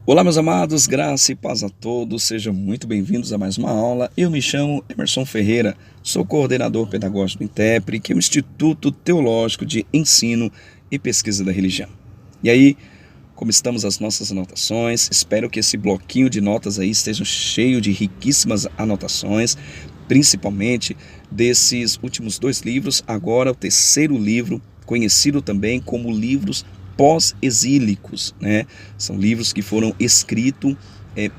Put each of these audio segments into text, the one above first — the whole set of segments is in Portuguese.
Olá, meus amados, graça e paz a todos, sejam muito bem-vindos a mais uma aula. Eu me chamo Emerson Ferreira, sou coordenador pedagógico do INTEPRE, que é o Instituto Teológico de Ensino e Pesquisa da Religião. E aí, como estamos as nossas anotações, espero que esse bloquinho de notas aí esteja cheio de riquíssimas anotações, principalmente desses últimos dois livros, agora o terceiro livro, conhecido também como livros pós-exílicos, né? São livros que foram escritos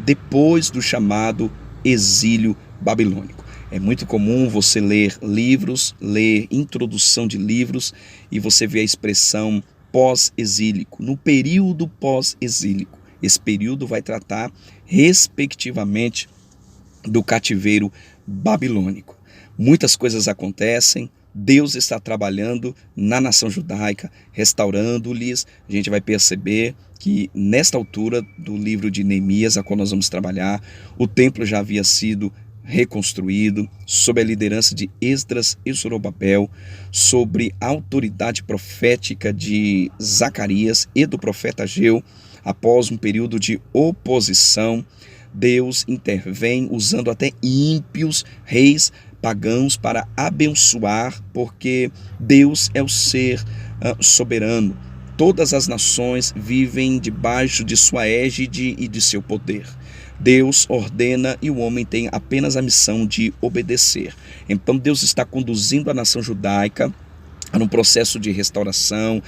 depois do chamado exílio babilônico. É muito comum você ler livros, ler introdução de livros e você vê a expressão pós-exílico, no período pós-exílico. Esse período vai tratar, respectivamente, do cativeiro babilônico. Muitas coisas acontecem, Deus está trabalhando na nação judaica, restaurando-lhes. A gente vai perceber que nesta altura do livro de Neemias, a qual nós vamos trabalhar, o templo já havia sido reconstruído, sob a liderança de Esdras e Zorobabel, sobre a autoridade profética de Zacarias e do profeta Ageu. Após um período de oposição, Deus intervém usando até ímpios, reis pagãos para abençoar, porque Deus é o ser soberano. Todas as nações vivem debaixo de sua égide e de seu poder. Deus ordena e o homem tem apenas a missão de obedecer. Então Deus está conduzindo a nação judaica num processo de restauração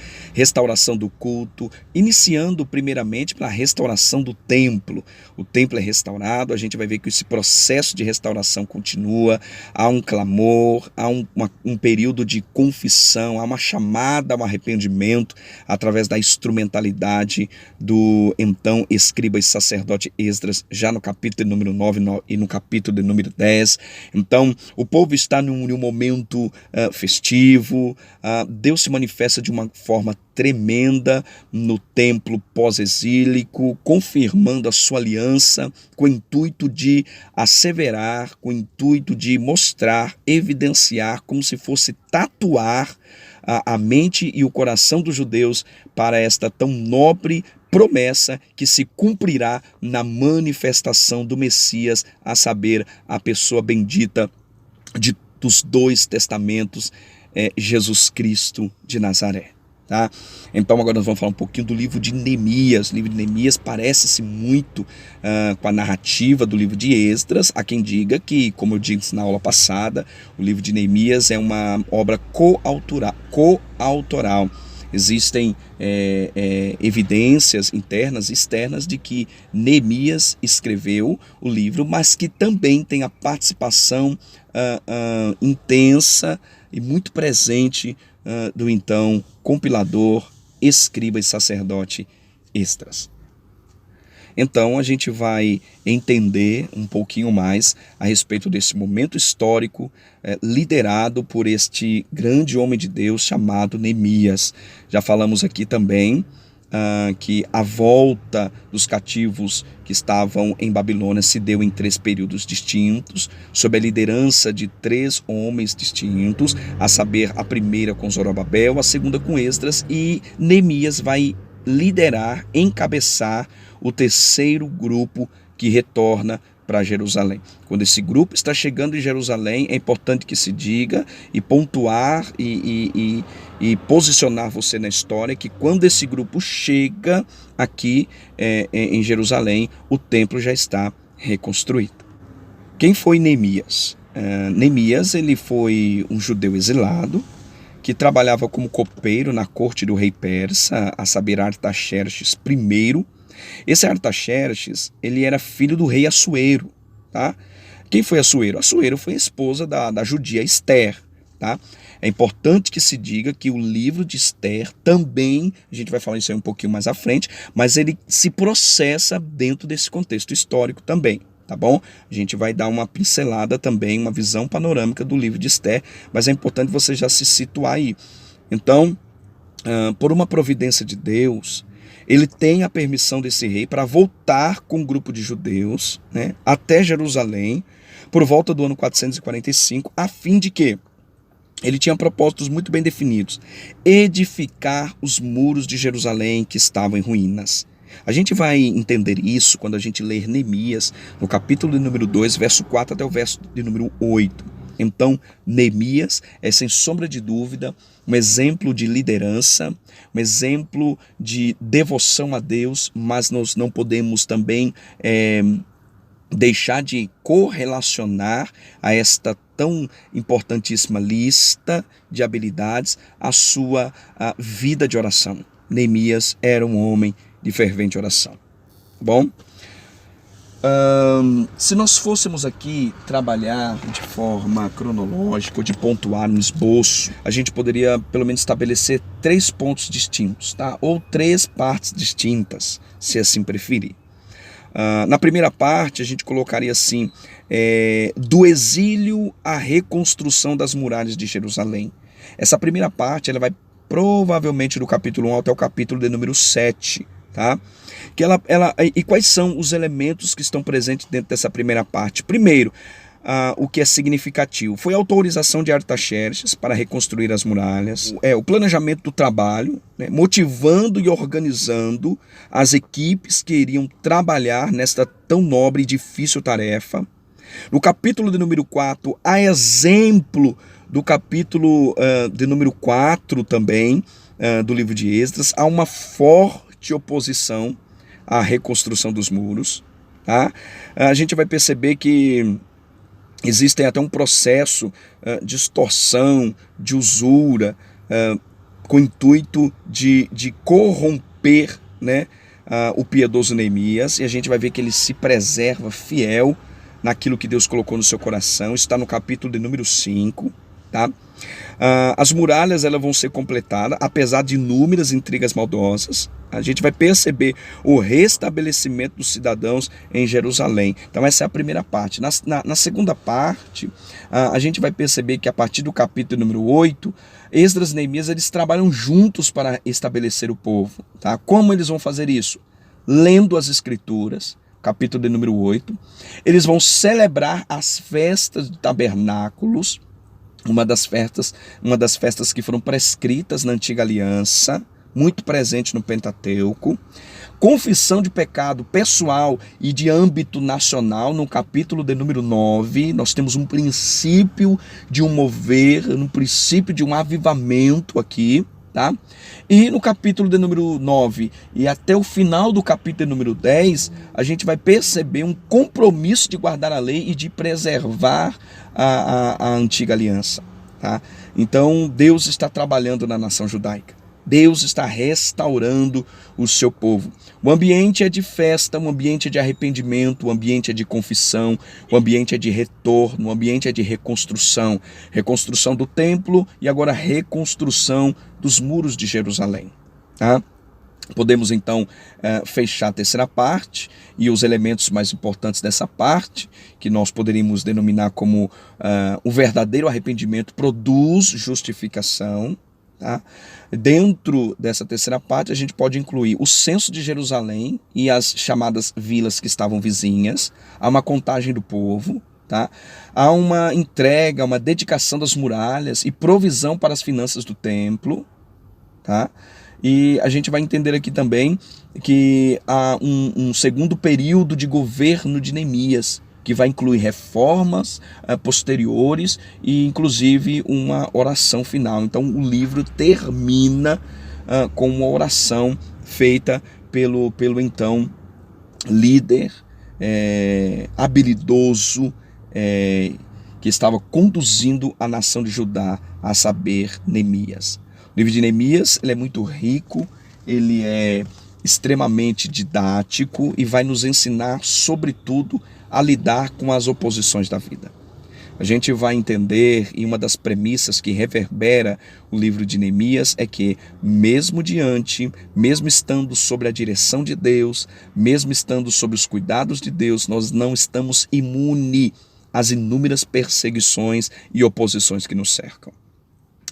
do culto, iniciando primeiramente pela restauração do templo. O templo é restaurado, a gente vai ver que esse processo de restauração continua, há um clamor, há um período de confissão, há uma chamada ao arrependimento através da instrumentalidade do então escriba e sacerdote Esdras, já no capítulo número 9 e no capítulo número 10. Então, o povo está num momento festivo. Deus se manifesta de uma forma tremenda no templo pós-exílico, confirmando a sua aliança com o intuito de asseverar, com o intuito de mostrar, evidenciar, como se fosse tatuar a mente e o coração dos judeus para esta tão nobre promessa que se cumprirá na manifestação do Messias, a saber, a pessoa bendita dos dois testamentos, Jesus Cristo de Nazaré. Tá? Então agora nós vamos falar um pouquinho do livro de Neemias. O livro de Neemias parece-se muito com a narrativa do livro de Esdras. Há quem diga que, como eu disse na aula passada, o livro de Neemias é uma obra coautoral. Existem evidências internas e externas de que Neemias escreveu o livro, mas que também tem a participação intensa e muito presente do então compilador, escriba e sacerdote Esdras. Então a gente vai entender um pouquinho mais a respeito desse momento histórico liderado por este grande homem de Deus chamado Neemias. Já falamos aqui também que a volta dos cativos que estavam em Babilônia se deu em 3 períodos distintos, sob a liderança de 3 homens distintos, a saber, a primeira com Zorobabel, a segunda com Esdras, e Neemias vai liderar, encabeçar o terceiro grupo que retorna para Jerusalém. Quando esse grupo está chegando em Jerusalém, é importante que se diga e pontuar e posicionar você na história que quando esse grupo chega aqui em Jerusalém, o templo já está reconstruído. Quem foi Neemias? Neemias, ele foi um judeu exilado que trabalhava como copeiro na corte do rei persa, a saber, Artaxerxes I. Esse Artaxerxes, ele era filho do rei Assuero, tá? Quem foi Assuero? Assuero foi a esposa da judia Esther, tá? É importante que se diga que o livro de Esther também, a gente vai falar isso aí um pouquinho mais à frente, mas ele se processa dentro desse contexto histórico também, tá bom? A gente vai dar uma pincelada também, uma visão panorâmica do livro de Esther, mas é importante você já se situar aí. Então, por uma providência de Deus, ele tem a permissão desse rei para voltar com um grupo de judeus, né, até Jerusalém, por volta do ano 445, a fim de que ele tinha propósitos muito bem definidos: edificar os muros de Jerusalém que estavam em ruínas. A gente vai entender isso quando a gente ler Neemias, no capítulo de número 2, verso 4 até o verso de número 8. Então, Neemias é, sem sombra de dúvida, um exemplo de liderança, um exemplo de devoção a Deus, mas nós não podemos também deixar de correlacionar a esta tão importantíssima lista de habilidades a sua vida de oração. Neemias era um homem de fervente oração. Bom, se nós fôssemos aqui trabalhar de forma cronológica ou de pontuar um esboço, a gente poderia pelo menos estabelecer 3 pontos distintos, tá? Ou 3 partes distintas, se assim preferir. Na primeira parte a gente colocaria assim, do exílio à reconstrução das muralhas de Jerusalém. Essa primeira parte ela vai provavelmente do capítulo 1 até o capítulo de número 7, tá? E quais são os elementos que estão presentes dentro dessa primeira parte? Primeiro, o que é significativo foi a autorização de Artaxerxes para reconstruir as muralhas, o planejamento do trabalho, né, motivando e organizando as equipes que iriam trabalhar nesta tão nobre e difícil tarefa. No capítulo de número 4, a exemplo do capítulo de número 4 também, do livro de Esdras, há uma forte oposição à reconstrução dos muros. Tá? A gente vai perceber que existem até um processo de extorsão, de usura, com o intuito de corromper, né, o piedoso Neemias, e a gente vai ver que ele se preserva fiel naquilo que Deus colocou no seu coração. Isso está no capítulo de número 5. Tá? As muralhas elas vão ser completadas, apesar de inúmeras intrigas maldosas. A gente vai perceber o restabelecimento dos cidadãos em Jerusalém. Então essa é a primeira parte. Na segunda parte, a gente vai perceber que a partir do capítulo número 8, Esdras e Neemias eles trabalham juntos para estabelecer o povo. Tá? Como eles vão fazer isso? Lendo as escrituras, capítulo de número 8. Eles vão celebrar as festas de tabernáculos, uma das festas que foram prescritas na antiga aliança, muito presente no Pentateuco. Confissão de pecado pessoal e de âmbito nacional, no capítulo de número 9, nós temos um princípio de um mover, um princípio de um avivamento aqui, tá? E no capítulo de número 9 e até o final do capítulo de número 10, a gente vai perceber um compromisso de guardar a lei e de preservar a antiga aliança, tá? Então Deus está trabalhando na nação judaica. Deus está restaurando o seu povo. O ambiente é de festa, o ambiente é de arrependimento, o ambiente é de confissão, o ambiente é de retorno, o ambiente é de reconstrução. Reconstrução do templo e agora reconstrução dos muros de Jerusalém. Tá? Podemos então fechar a terceira parte e os elementos mais importantes dessa parte, que nós poderíamos denominar como o verdadeiro arrependimento produz justificação. Tá? Dentro dessa terceira parte a gente pode incluir o censo de Jerusalém e as chamadas vilas que estavam vizinhas, há uma contagem do povo, tá? Há uma entrega, uma dedicação das muralhas e provisão para as finanças do templo, tá? E a gente vai entender aqui também que há um segundo período de governo de Neemias, que vai incluir reformas posteriores e inclusive uma oração final. Então o livro termina com uma oração feita pelo então líder habilidoso que estava conduzindo a nação de Judá, a saber, Neemias. O livro de Neemias ele é muito rico, ele é extremamente didático e vai nos ensinar, sobretudo, a lidar com as oposições da vida. A gente vai entender, e uma das premissas que reverbera o livro de Neemias é que, mesmo estando sob a direção de Deus, mesmo estando sob os cuidados de Deus, nós não estamos imunes às inúmeras perseguições e oposições que nos cercam.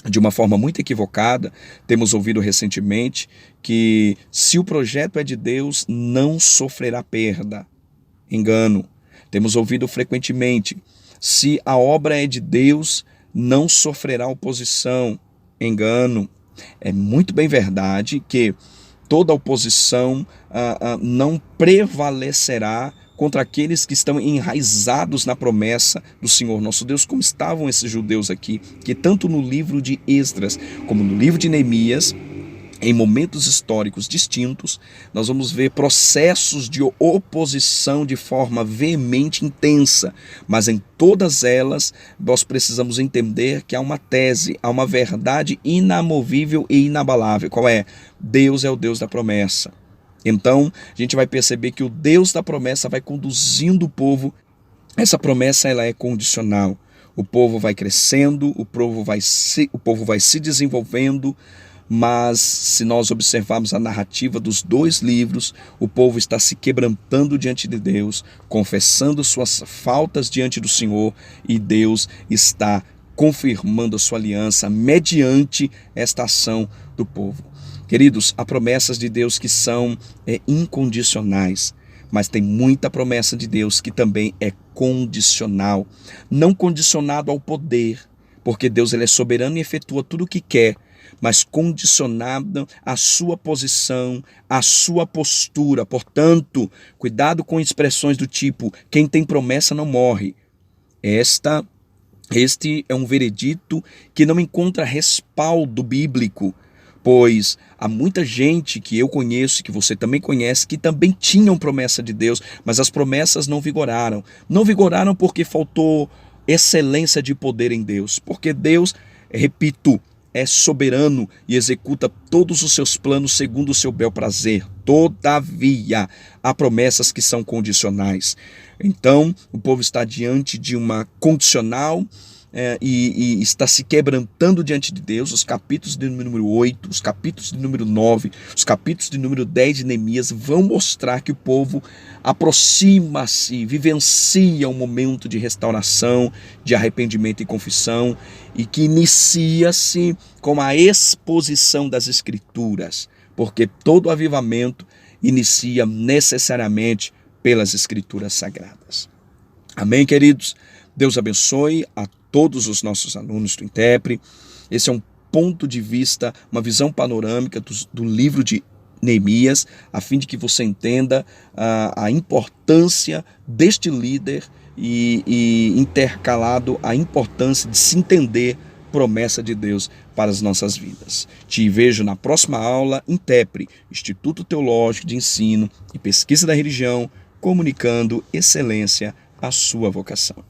De uma forma muito equivocada, temos ouvido recentemente que se o projeto é de Deus, não sofrerá perda. Engano. Temos ouvido frequentemente, se a obra é de Deus, não sofrerá oposição. Engano. É muito bem verdade que toda oposição não prevalecerá contra aqueles que estão enraizados na promessa do Senhor nosso Deus, como estavam esses judeus aqui, que tanto no livro de Esdras como no livro de Neemias, em momentos históricos distintos, nós vamos ver processos de oposição de forma veemente, intensa, mas em todas elas nós precisamos entender que há uma tese, há uma verdade inamovível e inabalável. Qual é? Deus é o Deus da promessa. Então, a gente vai perceber que o Deus da promessa vai conduzindo o povo. Essa promessa ela é condicional. O povo vai crescendo, o povo vai se desenvolvendo, mas se nós observarmos a narrativa dos dois livros, o povo está se quebrantando diante de Deus, confessando suas faltas diante do Senhor, e Deus está confirmando a sua aliança mediante esta ação do povo. Queridos, há promessas de Deus que são incondicionais, mas tem muita promessa de Deus que também é condicional, não condicionado ao poder, porque Deus ele é soberano e efetua tudo o que quer, mas condicionado à sua posição, à sua postura. Portanto, cuidado com expressões do tipo, quem tem promessa não morre. Este é um veredito que não encontra respaldo bíblico, pois há muita gente que eu conheço, que você também conhece, que também tinham promessa de Deus, mas as promessas não vigoraram. Não vigoraram porque faltou excelência de poder em Deus, porque Deus, repito, é soberano e executa todos os seus planos segundo o seu bel prazer. Todavia, há promessas que são condicionais. Então, o povo está diante de uma condicional e está se quebrantando diante de Deus. Os capítulos de número 8, os capítulos de número 9, os capítulos de número 10 de Neemias vão mostrar que o povo aproxima-se, vivencia um momento de restauração, de arrependimento e confissão, e que inicia-se com a exposição das Escrituras, porque todo avivamento inicia necessariamente pelas Escrituras Sagradas. Amém, queridos? Deus abençoe a todos os nossos alunos do Intepre. Esse é um ponto de vista, uma visão panorâmica do livro de Neemias, a fim de que você entenda a importância deste líder e intercalado a importância de se entender promessa de Deus para as nossas vidas. Te vejo na próxima aula. Intepre, Instituto Teológico de Ensino e Pesquisa da Religião, comunicando excelência à sua vocação.